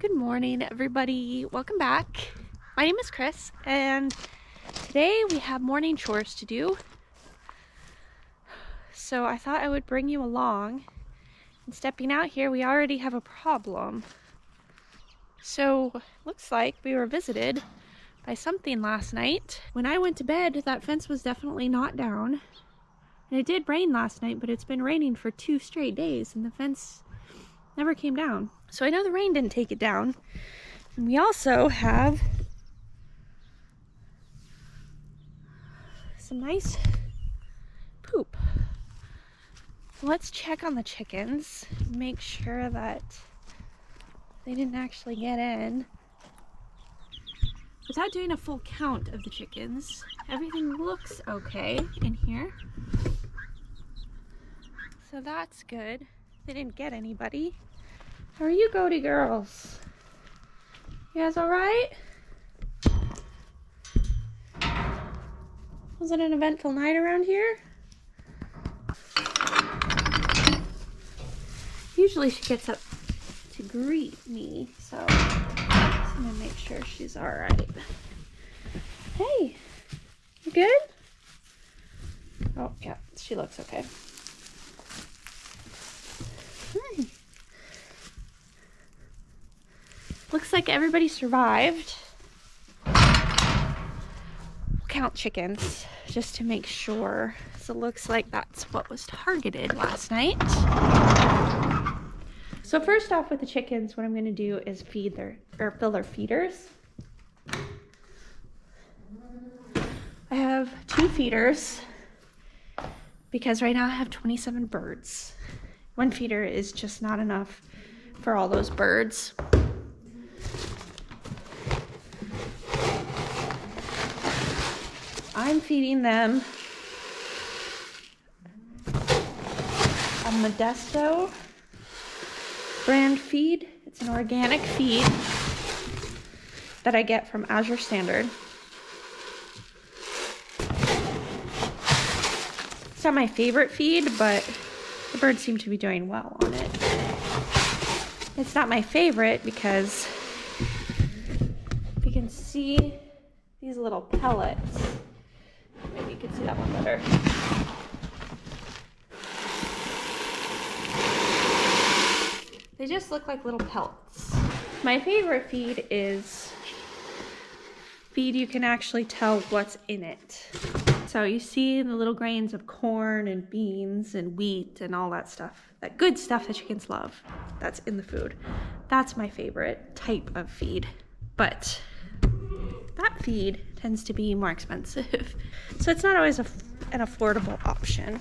Good morning, everybody. Welcome back. My name is Chris, and today we have morning chores to do. So I thought I would bring you along. And stepping out here, we already have a problem. So looks like we were visited by something last night. When I went to bed, that fence was definitely not down. And it did rain last night, but it's been raining for 2 straight days, and the fence never came down. So I know the rain didn't take it down. And we also have some nice poop. Let's check on the chickens, make sure that they didn't actually get in. Without doing a full count of the chickens, everything looks okay in here. So that's good. They didn't get anybody. How are you, goaty girls? You guys all right? Was it an eventful night around here? Usually she gets up to greet me, so I'm gonna make sure she's all right. Hey, you good? Oh, yeah, she looks okay. Hi. Looks like everybody survived. Count chickens just to make sure. So it looks like that's what was targeted last night. So first off with the chickens, what I'm going to do is fill their feeders. I have 2 feeders because right now I have 27 birds. 1 feeder is just not enough for all those birds. I'm feeding them a Modesto brand feed. It's an organic feed that I get from Azure Standard. It's not my favorite feed, but the birds seem to be doing well on it. It's not my favorite because you can see these little pellets. Maybe you can see that one better. They just look like little pellets. My favorite feed is feed you can actually tell what's in it. So you see the little grains of corn and beans and wheat and all that stuff. That good stuff that chickens love. That's in the food. That's my favorite type of feed. But that feed tends to be more expensive. So it's not always an affordable option.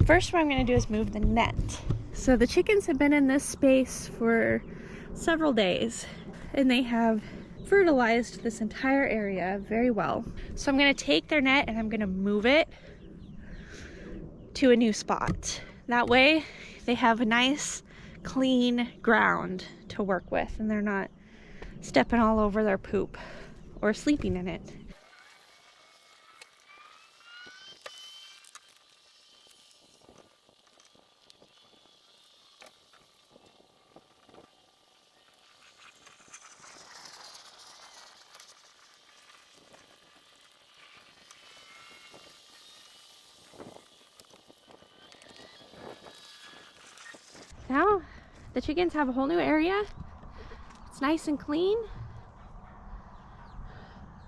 First, what I'm going to do is move the net. So the chickens have been in this space for several days, and they have fertilized this entire area very well. So I'm going to take their net and I'm going to move it to a new spot. That way they have a nice, clean ground to work with, and they're not stepping all over their poop or sleeping in it. Now the chickens have a whole new area. It's nice and clean,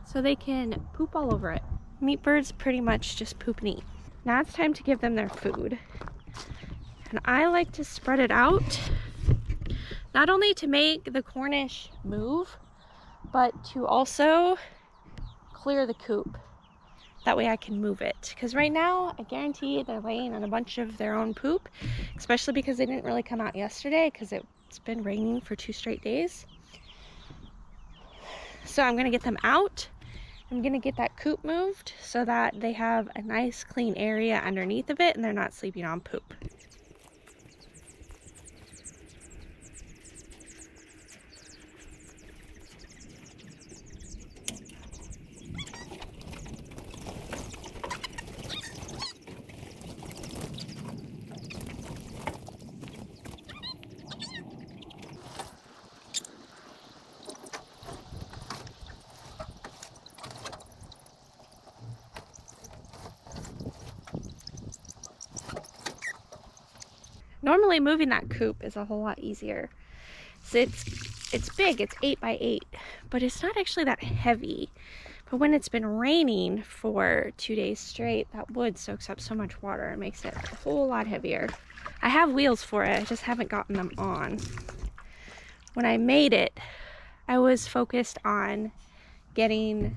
so they can poop all over it. Meat birds pretty much just poop and eat. Now it's time to give them their food. And I like to spread it out, not only to make the Cornish move, but to also clear the coop. That way I can move it. Because right now, I guarantee they're laying on a bunch of their own poop, especially because they didn't really come out yesterday because it's been raining for 2 straight days. So I'm gonna get them out. I'm gonna get that coop moved so that they have a nice clean area underneath of it and they're not sleeping on poop. Normally moving that coop is a whole lot easier. So it's big, it's 8 by 8, but it's not actually that heavy. But when it's been raining for 2 days straight, that wood soaks up so much water and makes it a whole lot heavier. I have wheels for it, I just haven't gotten them on. When I made it, I was focused on getting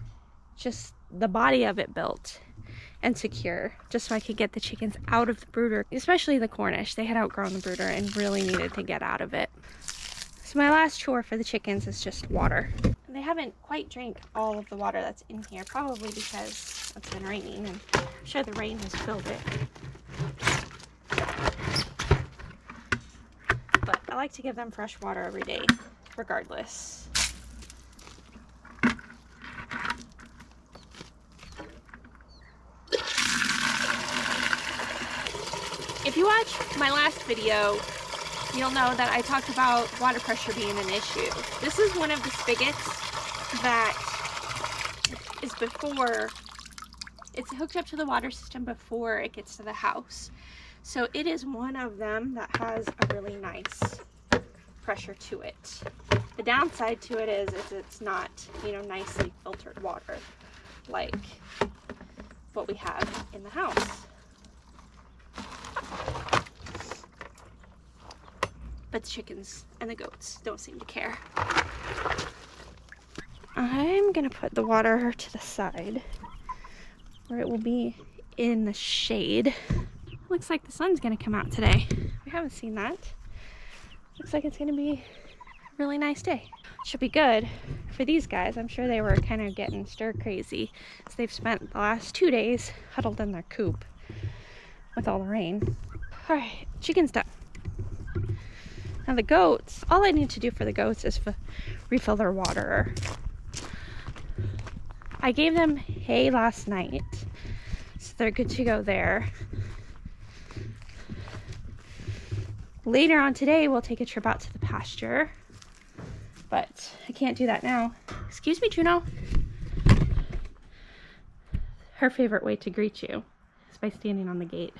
just the body of it built and secure, just so I could get the chickens out of the brooder, especially the Cornish. They had outgrown the brooder and really needed to get out of it. So my last chore for the chickens is just water. And they haven't quite drank all of the water that's in here, probably because it's been raining and I'm sure the rain has filled it. But I like to give them fresh water every day, regardless. If you watch my last video, you'll know that I talked about water pressure being an issue. This is one of the spigots that is it's hooked up to the water system before it gets to the house. So it is one of them that has a really nice pressure to it. The downside to it is it's not, you know, nicely filtered water like what we have in the house. But the chickens and the goats don't seem to care. I'm gonna put the water to the side where it will be in the shade. Looks like the sun's gonna come out today. We haven't seen that. Looks like it's gonna be a really nice day. Should be good for these guys. I'm sure they were kind of getting stir crazy, so they've spent the last 2 days huddled in their coop with all the rain. All right, chicken's done. Now the goats, all I need to do for the goats is refill their water. I gave them hay last night, so they're good to go there. Later on today, we'll take a trip out to the pasture, but I can't do that now. Excuse me, Juno. Her favorite way to greet you is by standing on the gate.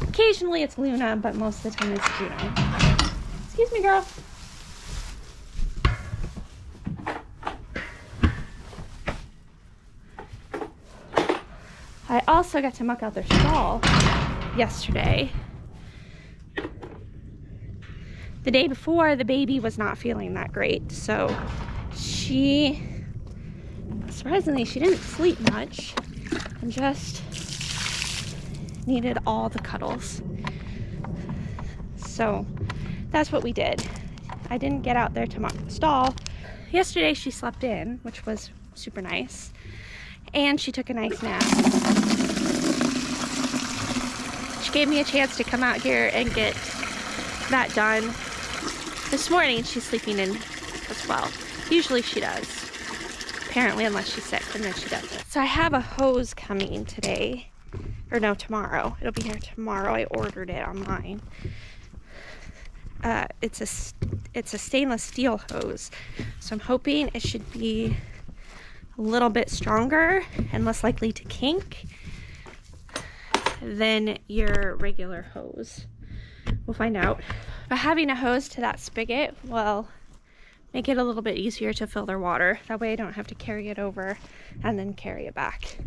Occasionally it's Luna, but most of the time it's Juno. Excuse me, girl. I also got to muck out their stall yesterday. The day before, the baby was not feeling that great, so surprisingly, she didn't sleep much and just needed all the cuddles. So that's what we did. I didn't get out there to muck the stall. Yesterday she slept in, which was super nice, and she took a nice nap. She gave me a chance to come out here and get that done. This morning she's sleeping in as well. Usually she does. Apparently, unless she's sick, and then she doesn't. So I have a hose coming today. Or no, tomorrow. It'll be here tomorrow. I ordered it online. It's a stainless steel hose, so I'm hoping it should be a little bit stronger and less likely to kink than your regular hose. We'll find out. But having a hose to that spigot will make it a little bit easier to fill their water. That way I don't have to carry it over and then carry it back.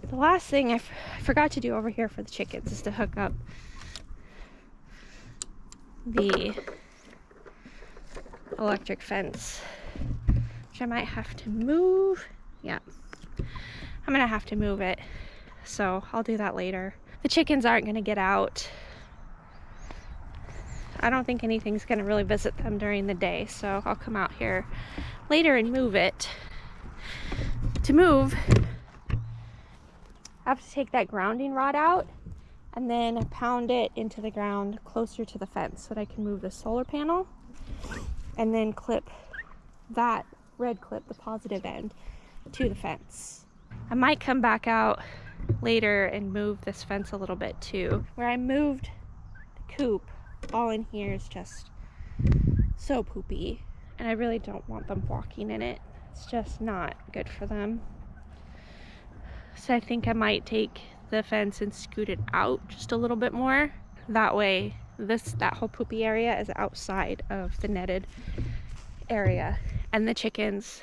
The last thing I forgot to do over here for the chickens is to hook up the electric fence, which I might have to move. Yeah, I'm gonna have to move it, so I'll do that later. The chickens aren't gonna get out. I don't think anything's gonna really visit them during the day, so I'll come out here later and move it. To move, I have to take that grounding rod out and then pound it into the ground closer to the fence so that I can move the solar panel, and then clip that red clip, the positive end, to the fence. I might come back out later and move this fence a little bit too. Where I moved the coop, all in here is just so poopy, and I really don't want them walking in it. It's just not good for them. So I think I might take the fence and scoot it out just a little bit more. That way, that whole poopy area is outside of the netted area, and the chickens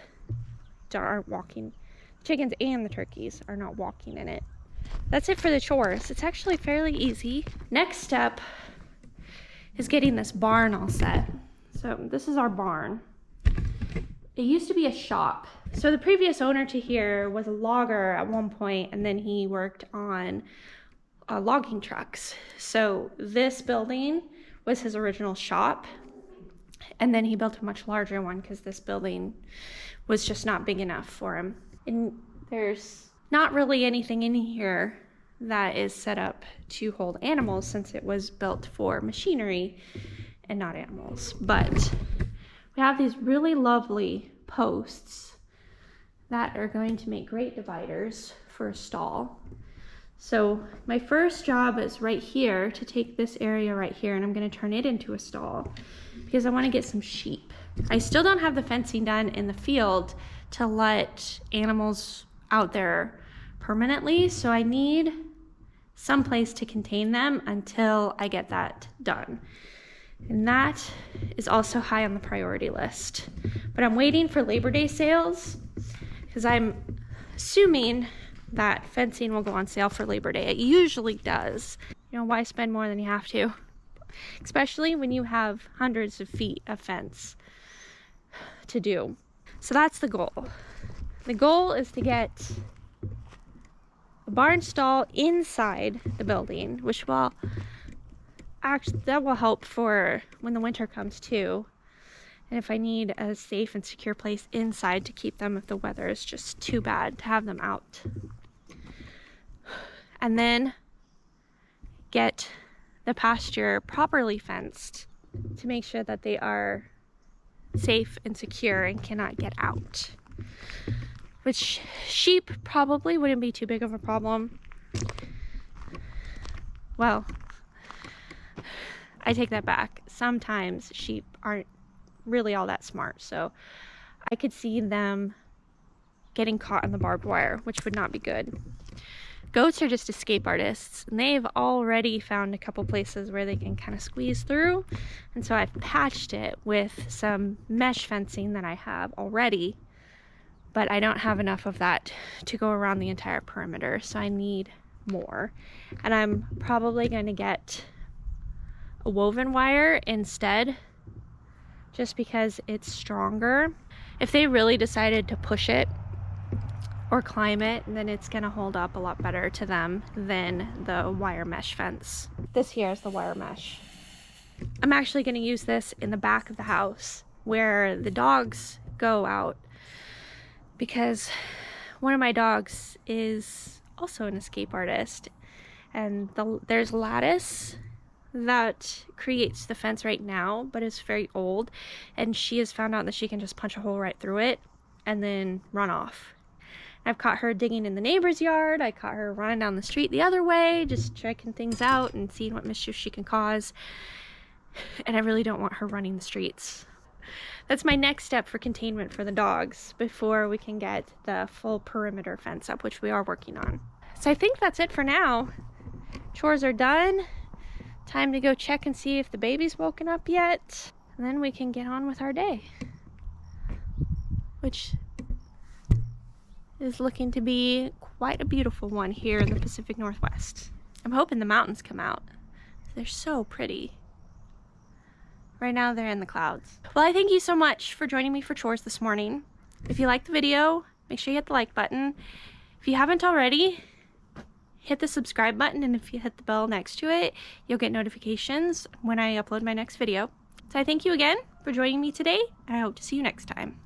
aren't walking. Chickens and the turkeys are not walking in it. That's it for the chores. It's actually fairly easy. Next step is getting this barn all set. So this is our barn. It used to be a shop. So the previous owner to here was a logger at one point, and then he worked on logging trucks. So this building was his original shop, and then he built a much larger one because this building was just not big enough for him. And there's not really anything in here that is set up to hold animals since it was built for machinery and not animals. But we have these really lovely posts that are going to make great dividers for a stall. So my first job is right here to take this area right here, and I'm going to turn it into a stall because I want to get some sheep. I still don't have the fencing done in the field to let animals out there permanently, so I need some place to contain them until I get that done. And that is also high on the priority list. But I'm waiting for Labor Day sales because I'm assuming that fencing will go on sale for Labor Day. It usually does. You know, why spend more than you have to? Especially when you have hundreds of feet of fence to do. So that's the goal. The goal is to get a barn stall inside the building, which will actually, that will help for when the winter comes too. And if I need a safe and secure place inside to keep them if the weather is just too bad to have them out. And then get the pasture properly fenced to make sure that they are safe and secure and cannot get out. Which sheep probably wouldn't be too big of a problem. Well, I take that back. Sometimes sheep aren't really all that smart, so I could see them getting caught in the barbed wire, which would not be good. Goats are just escape artists, and they've already found a couple places where they can kind of squeeze through, and so I've patched it with some mesh fencing that I have already, but I don't have enough of that to go around the entire perimeter, so I need more. And I'm probably going to get a woven wire instead, just because it's stronger. If they really decided to push it or climb it, then it's gonna hold up a lot better to them than the wire mesh fence. This here is the wire mesh. I'm actually gonna use this in the back of the house where the dogs go out, because one of my dogs is also an escape artist, and there's lattice that creates the fence right now, but it's very old, and she has found out that she can just punch a hole right through it and then run off. I've caught her digging in the neighbor's yard. I caught her running down the street the other way, just checking things out and seeing what mischief she can cause. And I really don't want her running the streets. That's my next step for containment for the dogs before we can get the full perimeter fence up, which we are working on. So I think that's it for now. Chores are done. Time to go check and see if the baby's woken up yet. And then we can get on with our day, which is looking to be quite a beautiful one here in the Pacific Northwest. I'm hoping the mountains come out. They're so pretty. Right now they're in the clouds. Well, I thank you so much for joining me for chores this morning. If you liked the video, make sure you hit the like button. If you haven't already, hit the subscribe button, and if you hit the bell next to it, you'll get notifications when I upload my next video. So I thank you again for joining me today, and I hope to see you next time.